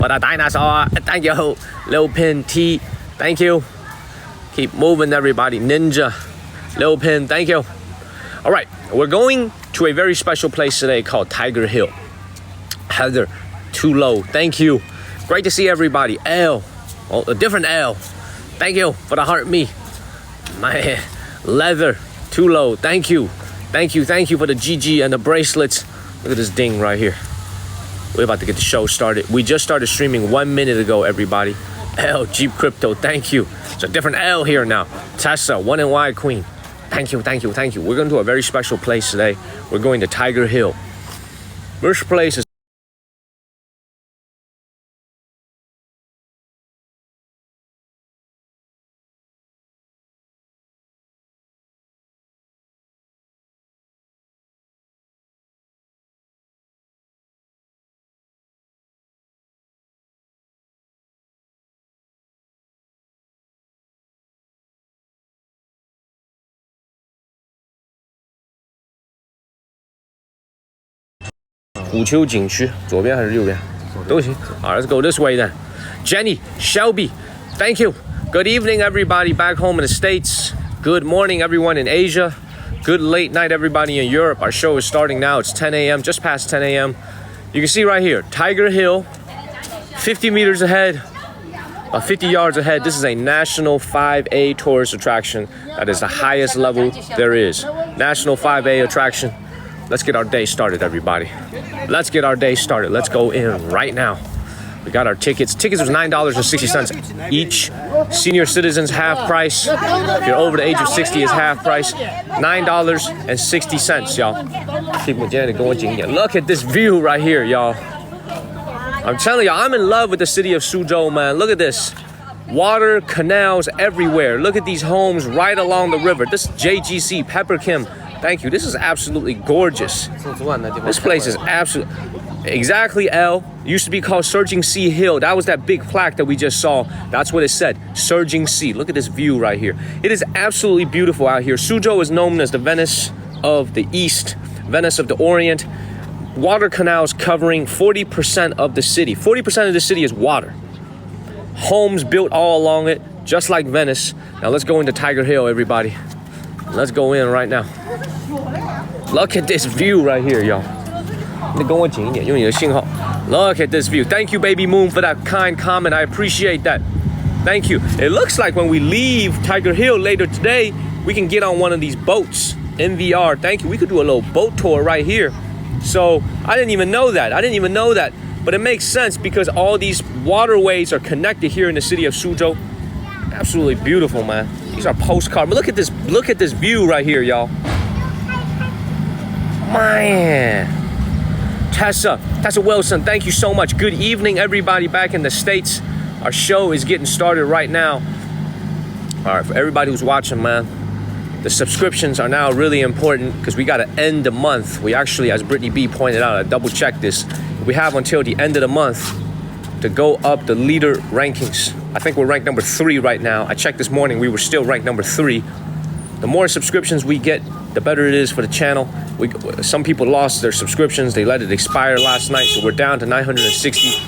for the dinosaur. Thank you. Lil Pin T. Thank you. Keep moving, everybody. Ninja. Lil Pin. Thank you. All right. We're going to a very special place today called Tiger Hill. Heather. Too low. Thank you. Great to see everybody. L. Oh, a different L. Thank you for the heart me. My leather. Too low. Thank you. Thank you for the GG and the bracelets. Look at this ding right here. We're about to get the show started. We just started streaming 1 minute ago, everybody. L, Jeep Crypto, thank you. It's a different L here now. Tessa, 1NY Queen. Thank you. We're going to a very special place today. We're going to Tiger Hill. First place is虎丘景区，左边还是右边？都行。All right, let's go this way then. Jenny, Shelby, thank you. Good evening, everybody back home in the States. Good morning, everyone in Asia. Good late night, everybody in Europe. Our show is starting now. It's 10 a.m., just past 10 a.m. You can see right here, Tiger Hill, 50 meters ahead, about 50 yards ahead. This is a National 5A tourist attraction. That is the highest level there is. National 5A attraction. Let's get our day started, everybody. Let's get our day started. Let's go in right now. We got our tickets. Tickets was $9.60 each. Senior citizens half price. If you're over the age of 60, is half price. $9.60, y'all. Look at this view right here, y'all. I'm telling y'all, I'm in love with the city of Suzhou, man. Look at this. Water, canals everywhere. Look at these homes right along the river. This is JGC, Pepper Kim. Thank you. This is absolutely gorgeous. This place is absolutely... Exactly, L. Used to be called Surging Sea Hill. That was that big plaque that we just saw. That's what it said. Surging Sea. Look at this view right here. It is absolutely beautiful out here. Suzhou is known as the Venice of the East, Venice of the Orient. Water canals covering 40% of the city. 40% of the city is water. Homes built all along it, just like Venice. Now let's go into Tiger Hill, everybody. Let's go in right now. Look at this view right here, y'all. Look at this view. Thank you, Baby Moon, for that kind comment. I appreciate that. Thank you. It looks like when we leave Tiger Hill later today, we can get on one of these boats. NVR, thank you. We could do a little boat tour right here. So I didn't even know that. But it makes sense because all these waterways are connected here in the city of Suzhou. Absolutely beautiful, man. These are postcards. But look at this view right here, y'all. Man. Tessa Wilson, thank you so much. Good evening, everybody back in the States. Our show is getting started right now. All right, for everybody who's watching, man, the subscriptions are now really important because we got to end the month. We actually, as Brittany B pointed out, I double-checked this. We have until the end of the month to go up the leader rankings. I think we're ranked number 3 right now. I checked this morning, we were still ranked number 3. The more subscriptions we get, the better it is for the channel. Some people lost their subscriptions. They let it expire last night, so we're down to 960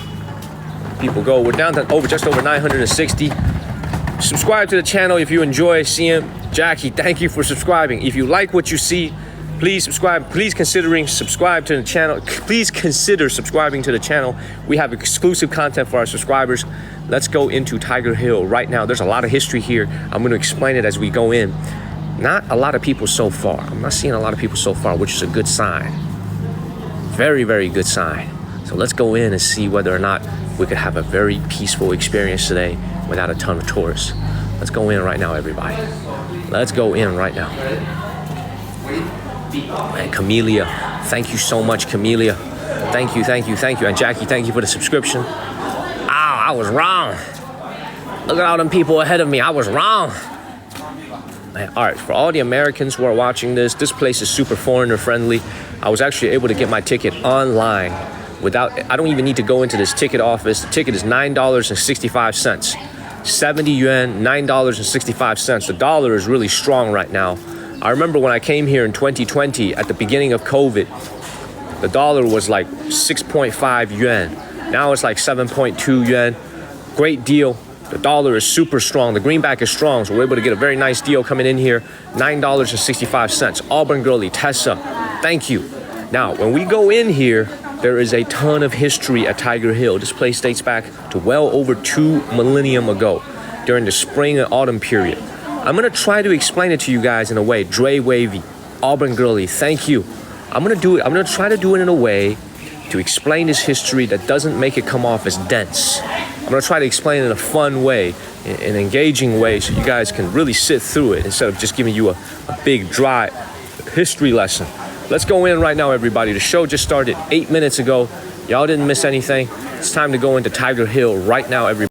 people go. We're down to just over 960. Subscribe to the channel if you enjoy seeing Jackie. Thank you for subscribing. If you like what you see, please subscribe. Please consider subscribing to the channel. We have exclusive content for our subscribers. Let's go into Tiger Hill right now. There's a lot of history here. I'm going to explain it as we go in. Not a lot of people so far. I'm not seeing a lot of people so far, which is a good sign. Very, very good sign. So let's go in and see whether or not we could have a very peaceful experience today without a ton of tourists. Let's go in right now, everybody. Let's go in right now. And Camellia, thank you so much, Camellia. Thank you. And Jackie, thank you for the subscription. Ow, I was wrong. Look at all them people ahead of me. I was wrong. Man, all right, for all the Americans who are watching this place is super foreigner friendly. I was actually able to get my ticket online I don't even need to go into this ticket office. The ticket is $9.65. 70 yuan, $9.65. The dollar is really strong right now. I remember when I came here in 2020 at the beginning of COVID, the dollar was like 6.5 yuan. Now it's like 7.2 yuan. Great deal. The dollar is super strong. The greenback is strong, so we're able to get a very nice deal coming in here. $9.65. Auburn Girly, Tessa, thank you. Now, when we go in here, there is a ton of history at Tiger Hill. This place dates back to well over 2 millennium ago, during the spring and autumn period. I'm gonna try to explain it to you guys in a way. Dre Wavy, Auburn Girly, thank you. I'm gonna try to do it in a way to explain this history that doesn't make it come off as dense. I'm gonna try to explain it in a fun way, an engaging way, so you guys can really sit through it instead of just giving you a big dry history lesson. Let's go in right now, everybody. The show just started 8 minutes ago. Y'all didn't miss anything. It's time to go into Tiger Hill right now, everybody.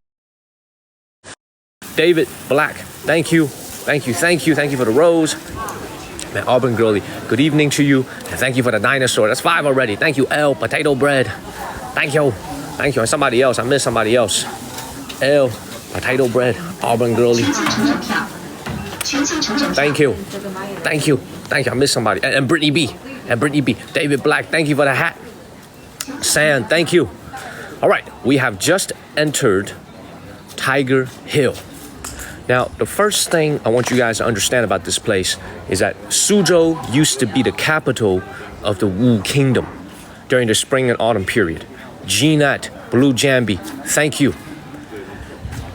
David Black, thank you for the rose. Man, Auburn Girly, good evening to you, and thank you for the dinosaur. That's 5 already. Thank you, L, Potato Bread. Thank you. And somebody else, I missed somebody else. L, Potato Bread, Auburn Girly. Thank you, I missed somebody. And Brittany B, David Black, thank you for the hat. San, thank you. All right, we have just entered Tiger Hill. Now, the first thing I want you guys to understand about this place is that Suzhou used to be the capital of the Wu Kingdom during the spring and autumn period. Jeanette, Blue Jambi, thank you.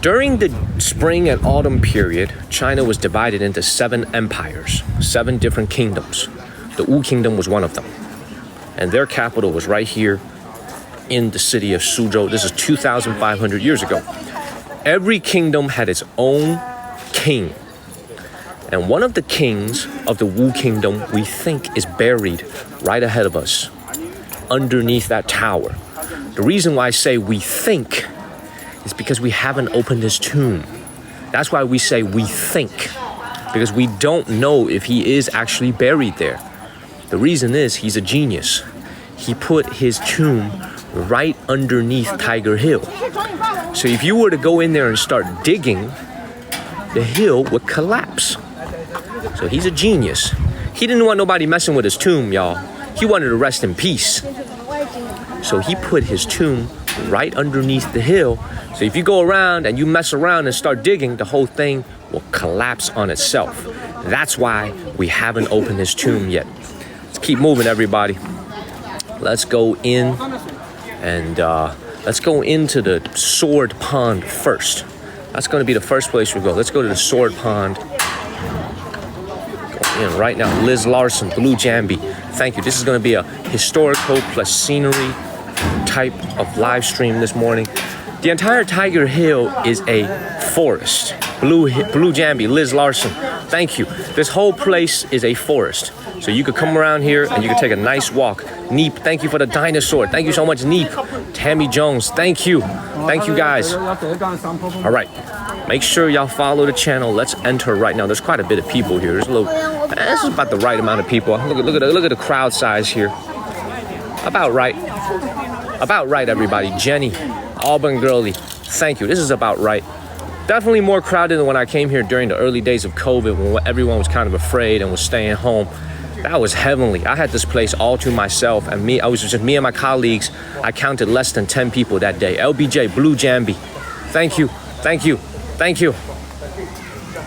During the spring and autumn period, China was divided into 7 empires, 7 different kingdoms. The Wu Kingdom was one of them. And their capital was right here in the city of Suzhou. This is 2,500 years ago. Every kingdom had its own king. And one of the kings of the Wu Kingdom, we think, is buried right ahead of us, underneath that tower. The reason why I say we think is because we haven't opened his tomb. That's why we say we think, because we don't know if he is actually buried there. The reason is he's a genius. He put his tomb right underneath Tiger Hill. So if you were to go in there and start digging, the hill would collapse. So he's a genius. He didn't want nobody messing with his tomb, y'all. He wanted to rest in peace. So he put his tomb right underneath the hill. So if you go around and you mess around and start digging, the whole thing will collapse on itself. That's why we haven't opened his tomb yet. Let's keep moving, everybody. Let's go in and let's go into the Sword Pond first. That's going to be the first place we go. Let's go to the Sword Pond. Going in right now. Liz Larson, Blue Jambi, thank you. This is going to be a historical plus scenery type of live stream this morning. The entire Tiger Hill is a forest. Blue Jambi, Liz Larson, thank you. This whole place is a forest. So you could come around here and you could take a nice walk. Neep, thank you for the dinosaur. Thank you so much, Neep. Tammy Jones, thank you. Thank you, guys. All right, make sure y'all follow the channel. Let's enter right now. There's quite a bit of people here. There's a little, this is about the right amount of people. Look at the crowd size here. About right, everybody. Jenny, Auburn Girly, thank you. This is about right. Definitely more crowded than when I came here during the early days of COVID, when everyone was kind of afraid and was staying home. That was heavenly. I had this place all to myself, and I was just me and my colleagues. I counted less than 10 people that day. LBJ, Blue Jambi, thank you.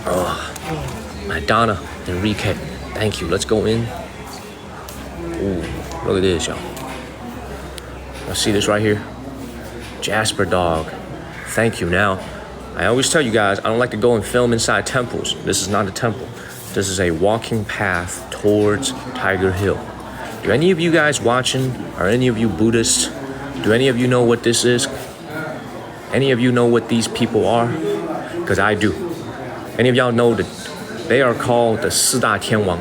Oh, Madonna, Enrique, thank you. Let's go in. Ooh, look at this, y'all. Y'all see this right here? Jasper Dog, thank you. Now, I always tell you guys, I don't like to go and film inside temples. This is not a temple. This is a walking path towards Tiger Hill. Do any of you guys watching, are any of you Buddhists? Do any of you know what this is? Any of you know what these people are? Because I do. Any of y'all know that they are called the 四大天王,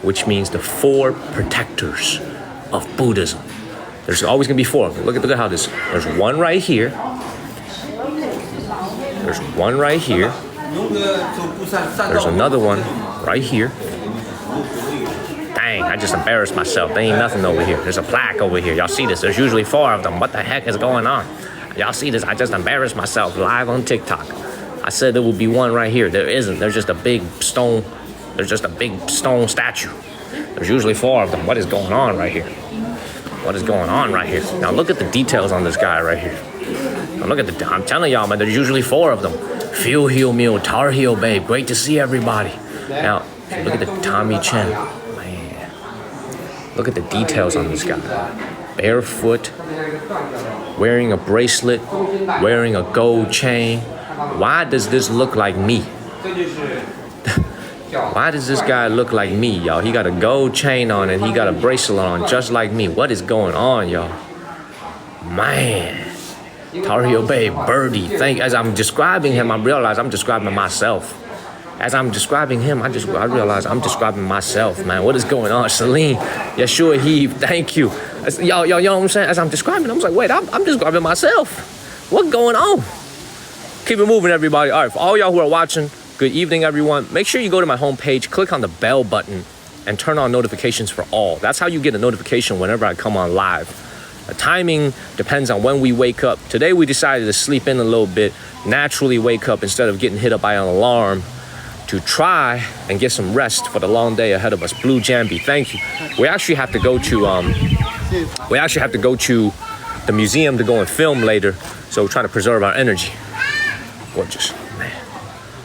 which means the 4 protectors of Buddhism. There's always gonna be 4 of them. Look at how this, there's one right here. There's one right here. There's another one right here. Dang, I just embarrassed myself. There ain't nothing over here. There's a plaque over here. Y'all see this? There's usually 4 of them. What the heck is going on? Y'all see this? I just embarrassed myself live on TikTok. I said there would be one right here. There isn't. There's just a big stone. There's just a big stone statue. There's usually 4 of them. What is going on right here? What is going on right here? Now look at the details on this guy right here. Now look at the, I'm telling y'all, man, there's usually 4 of them. Fuel Heel Meal, Tar Heel Babe, great to see everybody. Now, if you look at the Tommy Chen, man, look at the details on this guy. Barefoot, wearing a bracelet, wearing a gold chain. Why does this look like me? Why does this guy look like me, y'all? He got a gold chain on and he got a bracelet on just like me. What is going on, y'all? Man. Tar Heel Babe, Birdie. As I'm describing him, I realize I'm describing myself. As I'm describing him, I realize I'm describing myself, man. What is going on? Celine, Yeshua Heave, thank you. Y'all know what I'm saying? As I'm describing, I was like, wait, I'm describing myself. What's going on? Keep it moving, everybody. All right, for all y'all who are watching, good evening, everyone. Make sure you go to my homepage, click on the bell button, and turn on notifications for all. That's how you get a notification whenever I come on live. The timing depends on when we wake up. Today, we decided to sleep in a little bit, naturally wake up instead of getting hit up by an alarm to try and get some rest for the long day ahead of us. Blue Jambi, thank you. We actually have to go to the museum to go and film later, so we're trying to preserve our energy. Gorgeous, man.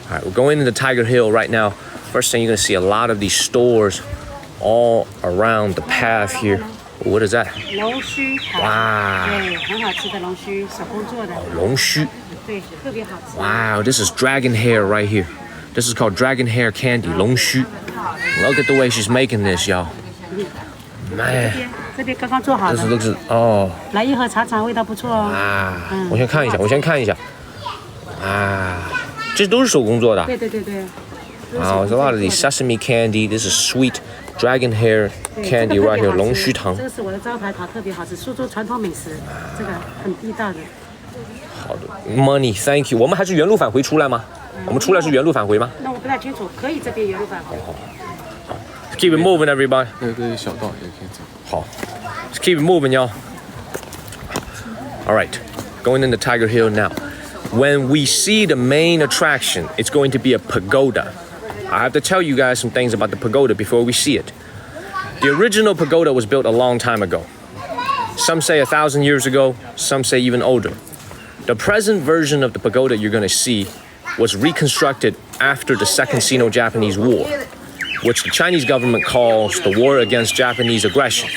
All right, we're going into Tiger Hill right now. First thing, you're gonna see a lot of these stores all around the path here. What is that? Wow. Wow, this is dragon hair right here. This is called dragon hair candy, 龙须. Look at the way she's making this, y'all. Man. This looks, oh. 来一盒尝尝，味道不错哦。啊，我先看一下。啊，这都是手工做的。对。Wow, there's a lot of these sesame candy. This is sweet dragon hair candy right here, 龙须糖。这个是我的招牌糖，特别好吃，苏州传统美食，这个很地道的。好的 ，Money, thank you. 我们还是原路返回出来吗？我们出来是原路返回吗？那我不太清楚，可以这边原路返回。好。Keep it moving, everybody. 对，小道也可以走。好 ，Let's keep it moving, y'all. All right, going into Tiger Hill now. When we see the main attraction, it's going to be a pagoda. I have to tell you guys some things about the pagoda before we see it. The original pagoda was built a long time ago. Some say 1,000 years ago, some say even older. The present version of the pagoda you're going to see was reconstructed after the Second Sino-Japanese War, which the Chinese government calls the war against Japanese aggression.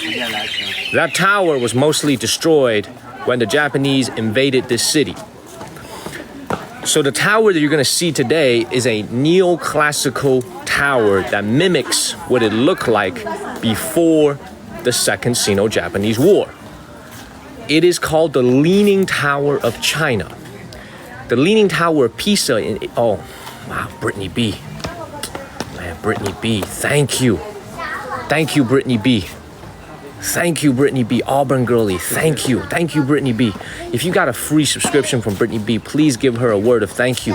That tower was mostly destroyed when the Japanese invaded this city. So the tower that you're going to see today is a neoclassical tower that mimics what it looked like before the Second Sino-Japanese War. It is called the Leaning Tower of China. The Leaning Tower of Pisa oh, wow, Brittany B. Man, Brittany B, thank you. Thank you, Brittany B. Thank you, Brittany B. Auburn Girlie, thank you. Thank you, Brittany B. If you got a free subscription from Brittany B, please give her a word of thank you.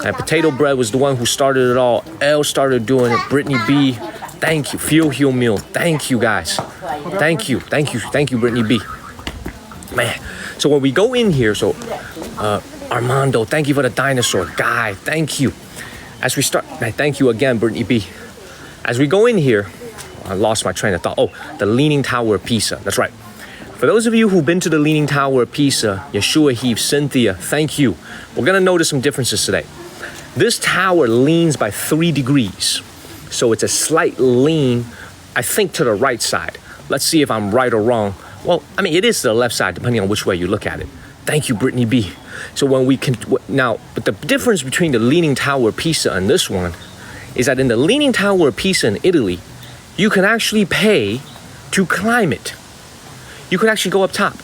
And Potato Bread was the one who started it all. Elle started doing it. Brittany B, thank you. Fuel Heel Meal, thank you guys. Thank you, Brittany B. Man, so when we go in here, so Armando, thank you for the dinosaur. Guy, thank you. As we start, thank you again, Brittany B. As we go in here, I lost my train of thought. Oh, the Leaning Tower of Pisa. That's right. For those of you who've been to the Leaning Tower of Pisa, Yeshua Heave, Cynthia, thank you. We're going to notice some differences today. This tower leans by 3 degrees. So it's a slight lean, I think, to the right side. Let's see if I'm right or wrong. Well, I mean, it is to the left side, depending on which way you look at it. Thank you, Brittany B. So when we can, now, but the difference between the Leaning Tower of Pisa and this one is that in the Leaning Tower of Pisa in Italy, you can actually pay to climb it. You could actually go up top.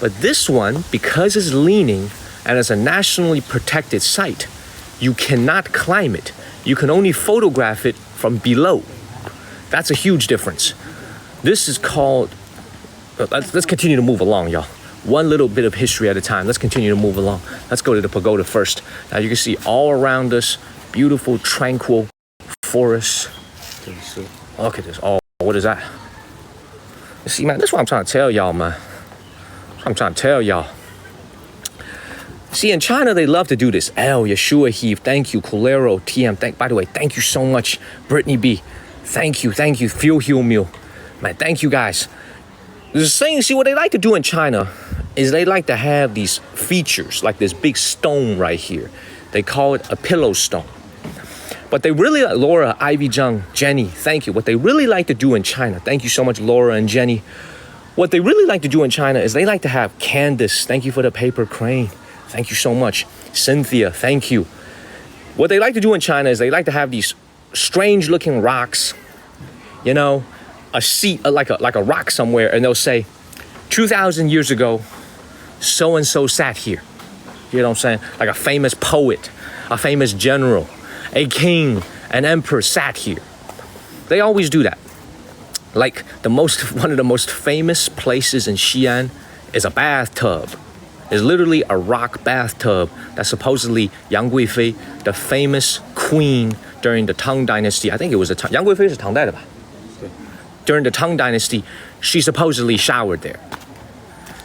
But this one, because it's leaning and it's a nationally protected site, you cannot climb it. You can only photograph it from below. That's a huge difference. This is called, let's continue to move along, y'all. One little bit of history at a time. Let's continue to move along. Let's go to the pagoda first. Now you can see all around us, beautiful, tranquil forests. Look at this. Oh, what is that? You see, man, that's what I'm trying to tell y'all, man. See, in China, they love to do this. L, Yeshua Heave, thank you. Colero, TM, by the way, thank you so much. Brittany B, thank you. Fuel Heel Meal. Man, thank you guys. The thing, see, what they like to do in China is they like to have these features, like this big stone right here. They call it a pillow stone. But they really, Laura, Ivy Jung, Jenny, thank you. What they really like to do in China, thank you so much, Laura and Jenny. What they really like to do in China is they like to have Candace, thank you for the paper crane. Thank you so much. Cynthia, thank you. What they like to do in China is they like to have these strange looking rocks, you know, a seat, like a rock somewhere, and they'll say, 2,000 years ago, so-and-so sat here. You know what I'm saying? Like a famous poet, a famous general, a king, an emperor sat here. They always do that. Like one of the most famous places in Xi'an is a bathtub. It's literally a rock bathtub that supposedly Yang Guifei, the famous queen during the Tang Dynasty, I think it was Yang Guifei is Tang Dynasty. During the Tang Dynasty, she supposedly showered there.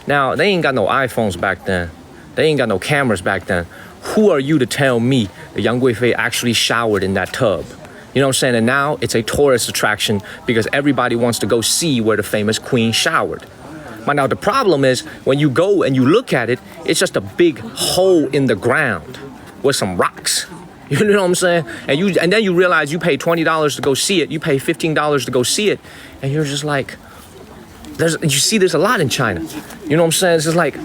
Now, they ain't got no iPhones back then. They ain't got no cameras back then. Who are you to tell me that Yang Guifei actually showered in that tub? You know what I'm saying? And now it's a tourist attraction because everybody wants to go see where the famous queen showered. But now the problem is when you go and you look at it, it's just a big hole in the ground with some rocks. You know what I'm saying? And then you realize you pay $20 to go see it. You pay $15 to go see it. And you're just like, there's a lot in China. You know what I'm saying? It's just like,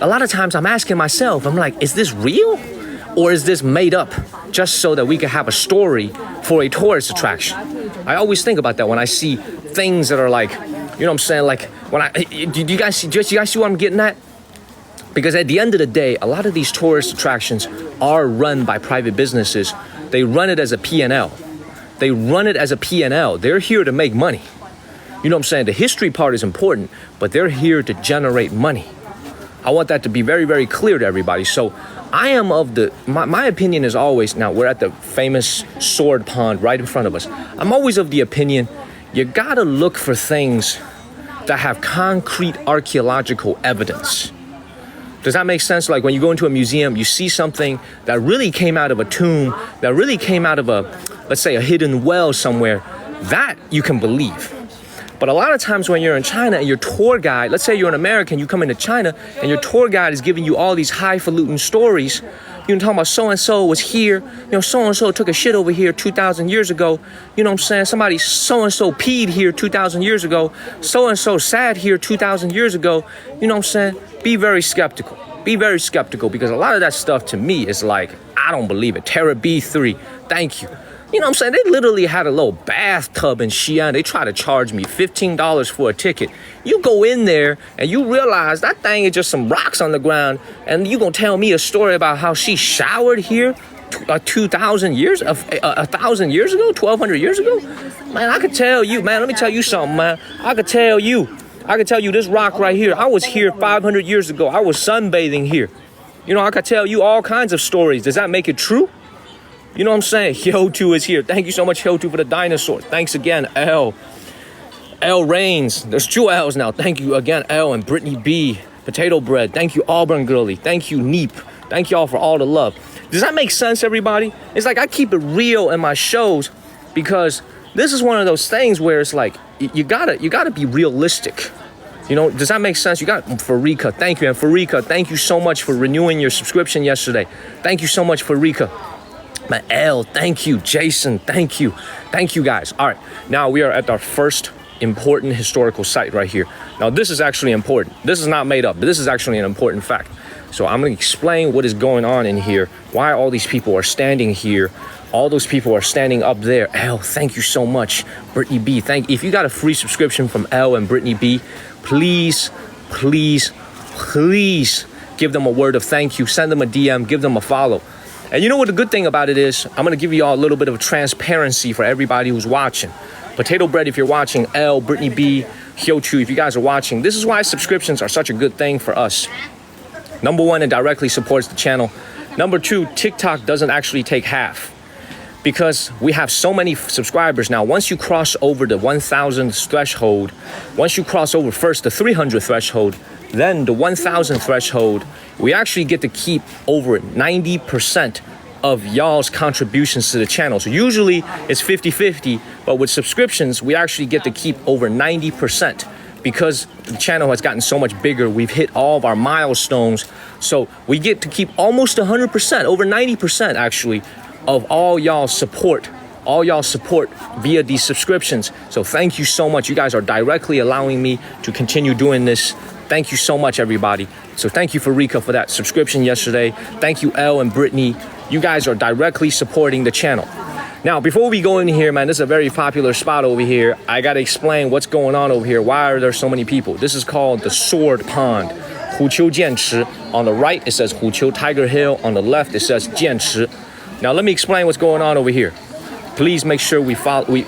a lot of times I'm asking myself, I'm like, is this real? Or is this made up just so that we can have a story for a tourist attraction? I always think about that when I see things that are like, you know what I'm saying? Like, do you guys see what I'm getting at? Because at the end of the day, a lot of these tourist attractions are run by private businesses. They run it as a P&L. They run it as a P&L. They're here to make money. You know what I'm saying? The history part is important, but they're here to generate money. I want that to be very, very clear to everybody. So I am of my opinion is always, now we're at the famous sword pond right in front of us. I'm always of the opinion, you gotta look for things that have concrete archaeological evidence. Does that make sense? Like when you go into a museum, you see something that really came out of a tomb, that really came out of let's say a hidden well somewhere, that you can believe. But a lot of times when you're in China and your tour guide, let's say you're an American, you come into China and your tour guide is giving you all these highfalutin stories. You know, talking about so-and-so was here, you know, so-and-so took a shit over here 2,000 years ago. You know what I'm saying? Somebody so-and-so peed here 2,000 years ago. So-and-so sat here 2,000 years ago. You know what I'm saying? Be very skeptical. Be very skeptical because a lot of that stuff to me is like, I don't believe it. Terra B3, thank you. You know what I'm saying? They literally had a little bathtub in Xi'an. They try to charge me $15 for a ticket. You go in there and you realize that thing is just some rocks on the ground, and you gonna tell me a story about how she showered here 2,000 years, 1,000 years ago, 1,200 years ago? Man, I could tell you, man, let me tell you something, man. I could tell you this rock right here. I was here 500 years ago. I was sunbathing here. You know, I could tell you all kinds of stories. Does that make it true? You know what I'm saying? Hyo2 is here. Thank you so much, Hyo2, for the dinosaur. Thanks again, L. L Reigns. There's 2 L's now. Thank you again, L and Brittany B. Potato Bread. Thank you, Auburn Girly. Thank you, Neep. Thank y'all for all the love. Does that make sense, everybody? It's like I keep it real in my shows because this is one of those things where it's like you gotta be realistic. You know, does that make sense? You got Farika. Thank you, and Farika, thank you so much for renewing your subscription yesterday. Thank you so much, Farika. My L, thank you. Jason, thank you. Thank you, guys. All right, now we are at our first important historical site right here. Now, this is actually important. This is not made up, but this is actually an important fact. So I'm going to explain what is going on in here, why all these people are standing here. All those people are standing up there. L, thank you so much. Brittany B, if you got a free subscription from L and Brittany B, please give them a word of thank you. Send them a DM, give them a follow. And you know what the good thing about it is? I'm going to give you all a little bit of transparency for everybody who's watching. Potato Bread, if you're watching, L, Brittany B, Hyo2, if you guys are watching, this is why subscriptions are such a good thing for us. Number one, it directly supports the channel. Number two, TikTok doesn't actually take half because we have so many subscribers now. Once you cross over the 1,000 threshold, once you cross over first the 300 threshold, then the 1,000 threshold, we actually get to keep over 90% of y'all's contributions to the channel. So usually it's 50-50, but with subscriptions, we actually get to keep over 90%. because the channel has gotten so much bigger, we've hit all of our milestones. So we get to keep almost 100%, over 90% actually, of all y'all support via these subscriptions. So thank you so much. You guys are directly allowing me to continue doing this. Thank you so much, everybody. So thank you for Rika for that subscription yesterday. Thank you, Elle and Brittany. You guys are directly supporting the channel. Now, before we go in here, man, this is a very popular spot over here. I gotta explain what's going on over here. Why are there so many people? This is called the Sword Pond. Huqiu Jianchi. On the right, it says Huqiu Tiger Hill. On the left, it says Jianchi. Now, let me explain what's going on over here. Please make sure we follow. We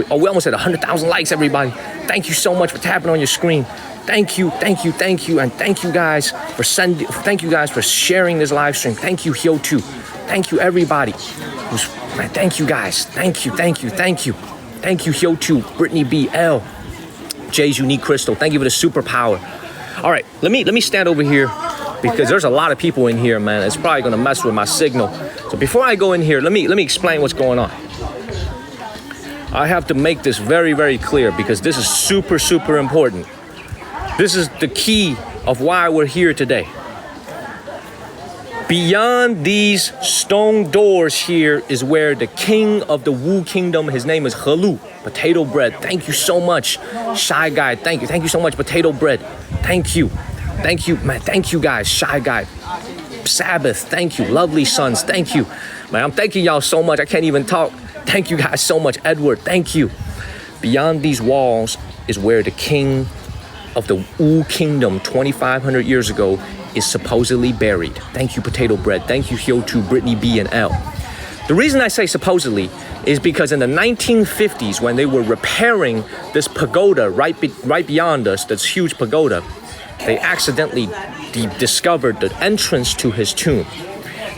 almost had 100,000 likes, everybody. Thank you so much for tapping on your screen. Thank you, and thank you guys for sharing this live stream. Thank you, Hyo2. Thank you, everybody. Man, thank you guys. Thank you, Hyo2, Brittany B, L, Jay's Unique Crystal. Thank you for the superpower. All right, let me stand over here because there's a lot of people in here, man. It's probably gonna mess with my signal. So before I go in here, let me explain what's going on. I have to make this very, very clear because this is super, super important. This is the key of why we're here today. Beyond these stone doors here is where the king of the Wu Kingdom, his name is Helu, potato bread. Thank you so much, Shy Guy. Thank you so much, potato bread. Thank you, man. Thank you guys, Shy Guy. Sabbath, thank you. Lovely Sons, thank you. Man, I'm thanking y'all so much, I can't even talk. Thank you guys so much. Edward, thank you. Beyond these walls is where the king of the Wu Kingdom 2,500 years ago is supposedly buried. Thank you, Potato Bread. Thank you, Hyo2, Brittany B, and L. The reason I say supposedly is because in the 1950s, when they were repairing this pagoda right beyond us, this huge pagoda, they accidentally discovered the entrance to his tomb.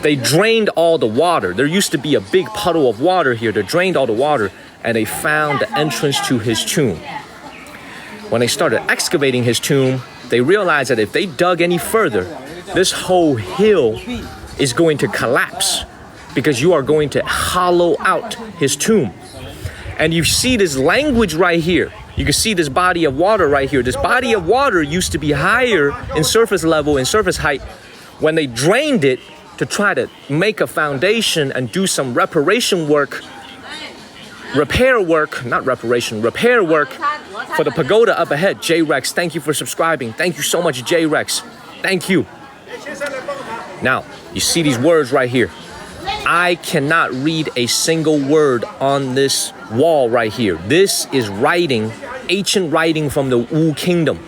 They drained all the water. There used to be a big puddle of water here. They drained all the water, and they found the entrance to his tomb. When they started excavating his tomb, they realized that if they dug any further, this whole hill is going to collapse because you are going to hollow out his tomb. And you see this language right here. You can see this body of water right here. This body of water used to be higher in surface level, in surface height. When they drained it to try to make a foundation and do some repair work for the pagoda up ahead. J-Rex, thank you for subscribing. Thank you so much, J-Rex. Thank you. Now, you see these words right here. I cannot read a single word on this wall right here. This is writing, ancient writing from the Wu Kingdom.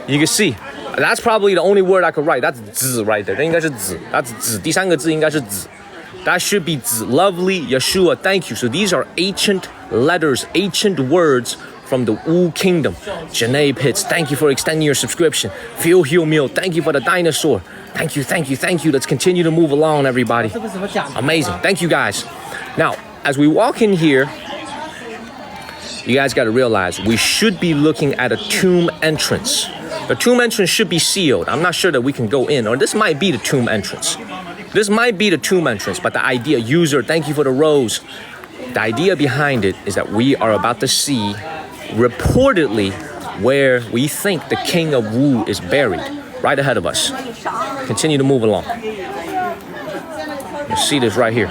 You can see, that's probably the only word I could write. That's 字 right there. 应该是 字. That's 字. 第三个字应该是 字. That should be 字. Lovely, Yeshua, thank you. So these are ancient letters, ancient words from the Wu Kingdom. Janae Pitts, thank you for extending your subscription. Phil Hill Meal, thank you for the dinosaur. Thank you. Let's continue to move along, everybody. Amazing. Thank you, guys. Now, as we walk in here, you guys got to realize we should be looking at a tomb entrance. The tomb entrance should be sealed. I'm not sure that we can go in, or this might be the tomb entrance. This might be the tomb entrance, but the idea, user, thank you for the rose. The idea behind it is that we are about to see, reportedly, where we think the king of Wu is buried, right ahead of us. Continue to move along. You see this right here.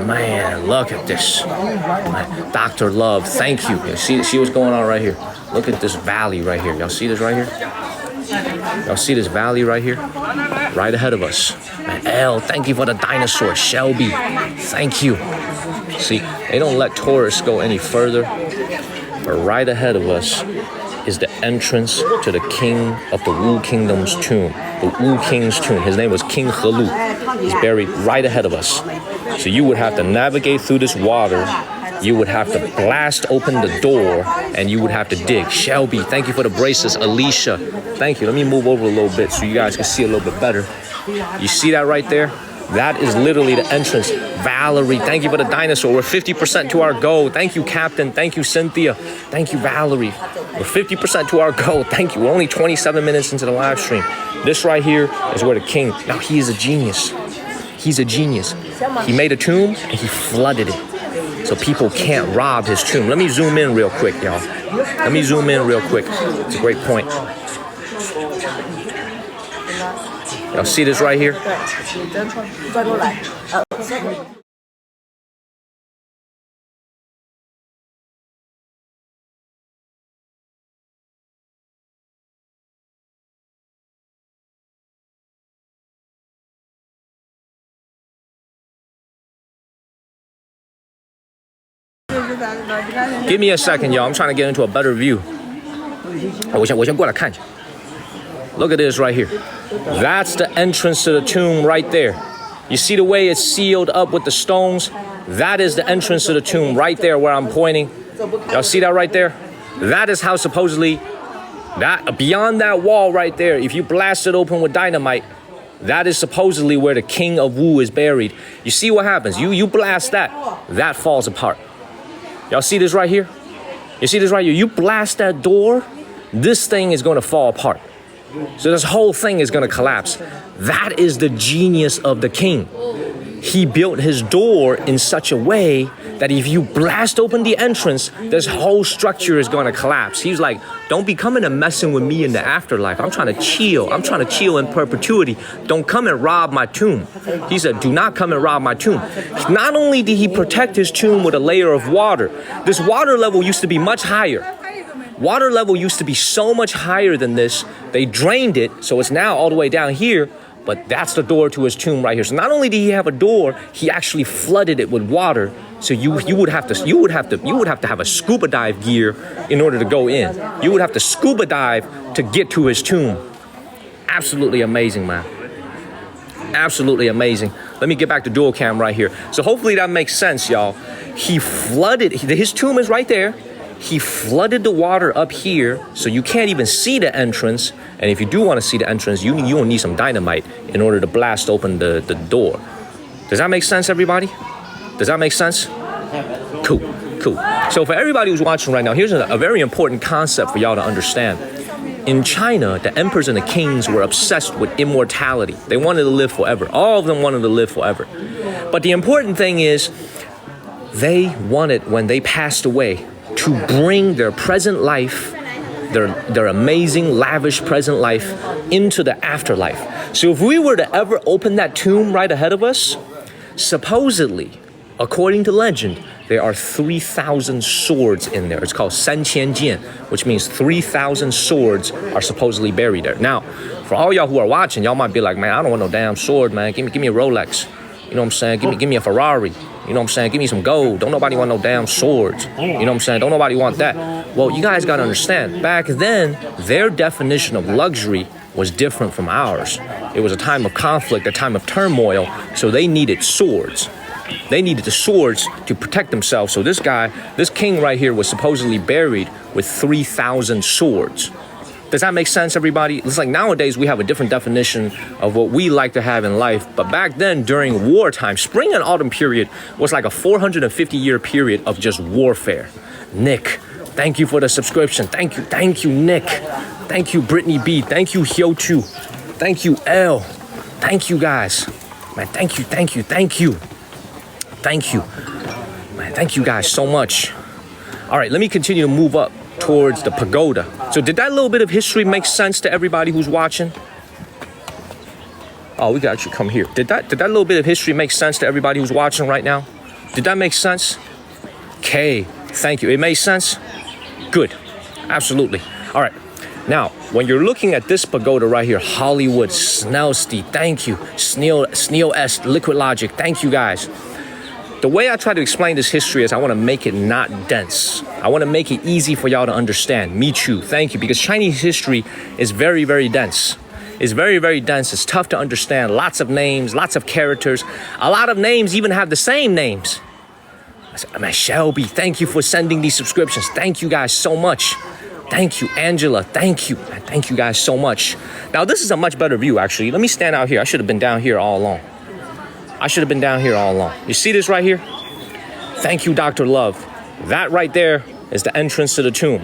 Man, look at this. Dr. Love, thank you. You see what's going on right here? Look at this valley right here. Y'all see this right here? Y'all see this valley right here? Right ahead of us. Man, L, thank you for the dinosaur. Shelby, thank you. See, they don't let tourists go any further. But right ahead of us is the entrance to the king of the Wu Kingdom's tomb. The Wu King's tomb. His name was King Helu. He's buried right ahead of us. So you would have to navigate through this water. You would have to blast open the door, and you would have to dig. Shelby, thank you for the braces. Alicia, thank you. Let me move over a little bit so you guys can see a little bit better. You see that right there? That is literally the entrance. Valerie, thank you for the dinosaur. We're 50% to our goal. Thank you, Captain. Thank you, Cynthia. Thank you, Valerie. We're 50% to our goal. Thank you. We're only 27 minutes into the live stream. This right here is where the king, now he is a genius. He's a genius. He made a tomb and he flooded it. so people can't rob his tomb. Let me zoom in real quick, y'all. Let me zoom in real quick. It's a great point. Y'all see this right here? Give me a second, y'all. I'm trying to get into a better view. Look at this right here. That's the entrance to the tomb right there. You see the way it's sealed up with the stones? That is the entrance to the tomb right there where I'm pointing. Y'all see that right there? That is how supposedly, that beyond that wall right there, if you blast it open with dynamite, that is supposedly where the king of Wu is buried. You see what happens? You blast that falls apart. Y'all see this right here? You see this right here? You blast that door, this thing is going to fall apart. So this whole thing is going to collapse. That is the genius of the king. He built his door in such a way that if you blast open the entrance, this whole structure is going to collapse. He's like, don't be coming and messing with me in the afterlife. I'm trying to chill. I'm trying to chill in perpetuity. Don't come and rob my tomb. He said, do not come and rob my tomb. Not only did he protect his tomb with a layer of water, this water level used to be much higher. Water level used to be so much higher than this. They drained it, so it's now all the way down here, but that's the door to his tomb right here. So not only did he have a door, he actually flooded it with water. So you would have to have a scuba dive gear in order to go in. You would have to scuba dive to get to his tomb. Absolutely amazing, man. Absolutely amazing. Let me get back to dual cam right here. So hopefully that makes sense, y'all. He flooded, his tomb is right there. He flooded the water up here, so you can't even see the entrance. And if you do want to see the entrance, you will need some dynamite in order to blast open the door. Does that make sense, everybody? Does that make sense? Cool. So for everybody who's watching right now, here's a very important concept for y'all to understand. In China, the emperors and the kings were obsessed with immortality. They wanted to live forever. All of them wanted to live forever. But the important thing is, they wanted, when they passed away, to bring their present life, their amazing, lavish present life into the afterlife. So if we were to ever open that tomb right ahead of us, supposedly, according to legend, there are 3,000 swords in there. It's called 3,000 剑, which means 3,000 swords are supposedly buried there. Now, for all y'all who are watching, y'all might be like, man, I don't want no damn sword, man. Give me a Rolex. You know what I'm saying? Give me a Ferrari. You know what I'm saying? Give me some gold. Don't nobody want no damn swords. You know what I'm saying? Don't nobody want that. Well, you guys got to understand, back then, their definition of luxury was different from ours. It was a time of conflict, a time of turmoil, so they needed swords. They needed the swords to protect themselves. So this guy, this king right here was supposedly buried with 3,000 swords. Does that make sense, everybody? It's like nowadays we have a different definition of what we like to have in life. But back then, during wartime, spring and autumn period was like a 450-year period of just warfare. Nick, thank you for the subscription. Thank you, Nick. Thank you, Brittany B. Thank you, Hyo2. Thank you, L. Thank you, guys. Man, thank you. Man, thank you guys so much. All right, let me continue to move up towards the pagoda. So did that little bit of history make sense to everybody who's watching? Oh, we got actually come here. Did that little bit of history make sense to everybody who's watching right now? Did that make sense? Okay, thank you. It made sense? Good, absolutely. All right, now, when you're looking at this pagoda right here, Hollywood, Snelsty, thank you. Sneo S, Liquid Logic, thank you guys. The way I try to explain this history is I want to make it not dense. I want to make it easy for y'all to understand. Me too, thank you, because Chinese history is very, very dense. It's very, very dense. It's tough to understand. Lots of names, lots of characters. A lot of names even have the same names. Man, Shelby, thank you for sending these subscriptions. Thank you guys so much. Thank you, Angela. Thank you. Man, thank you guys so much. Now, this is a much better view, actually. Let me stand out here. I should have been down here all along. You see this right here? Thank you, Dr. Love. That right there is the entrance to the tomb.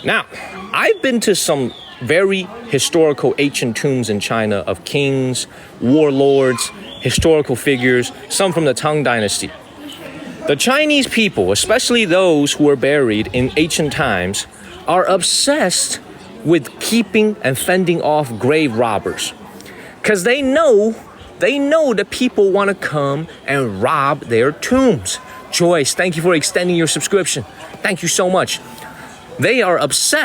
Now, I've been to some very historical ancient tombs in China of kings, warlords, historical figures, some from the Tang Dynasty. The Chinese people, especially those who were buried in ancient times, are obsessed with keeping and fending off grave robbers. Because they know that people want to come and rob their tombs. Joyce, thank you for extending your subscription. Thank you so much. They are obsessed